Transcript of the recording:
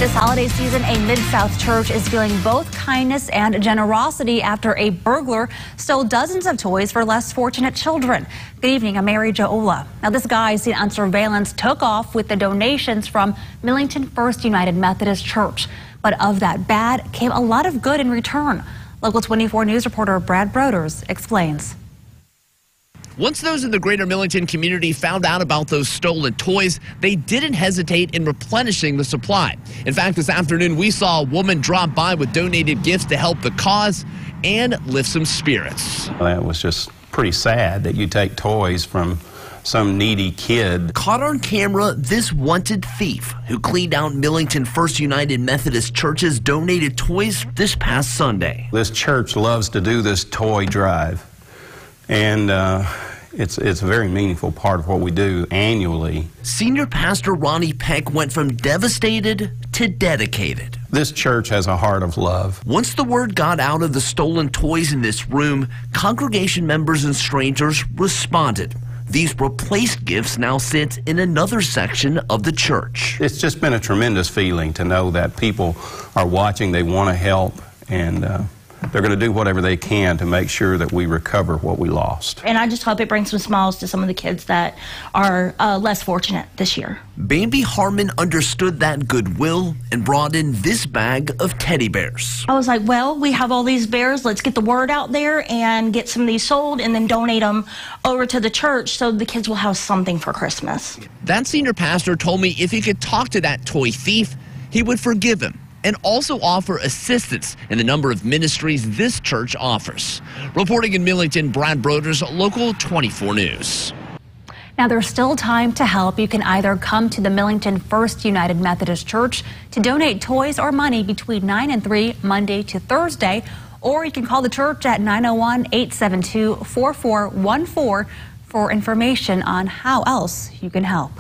This holiday season, a Mid-South church is feeling both kindness and generosity after a burglar stole dozens of toys for less fortunate children. Good evening, I'm Mary Jo'ola. Now, this guy seen on surveillance took off with the donations from Millington First United Methodist Church. But of that bad came a lot of good in return. Local 24 News reporter Brad Broders explains. Once those in the greater Millington community found out about those stolen toys, they didn't hesitate in replenishing the supply. In fact, this afternoon we saw a woman drop by with donated gifts to help the cause and lift some spirits. That was just pretty sad that you take toys from some needy kid. Caught on camera, this wanted thief who cleaned out Millington First United Methodist Church's donated toys this past Sunday. This church loves to do this toy drive, and it's a very meaningful part of what we do annually. Senior Pastor Ronnie Peck went from devastated to dedicated. This church has a heart of love. Once the word got out of the stolen toys in this room, congregation members and strangers responded. These replaced gifts now sit in another section of the church. It's just been a tremendous feeling to know that people are watching, they want to help, and they're going to do whatever they can to make sure that we recover what we lost. And I just hope it brings some smiles to some of the kids that are less fortunate this year. Bambi Harmon understood that goodwill and brought in this bag of teddy bears. I was like, well, we have all these bears. Let's get the word out there and get some of these sold and then donate them over to the church so the kids will have something for Christmas. That senior pastor told me if he could talk to that toy thief, he would forgive him and also offer assistance in the number of ministries this church offers. Reporting in Millington, Brad Broders, Local 24 News. Now, there's still time to help. You can either come to the Millington First United Methodist Church to donate toys or money between 9 and 3 Monday to Thursday, or you can call the church at 901-872-4414 for information on how else you can help.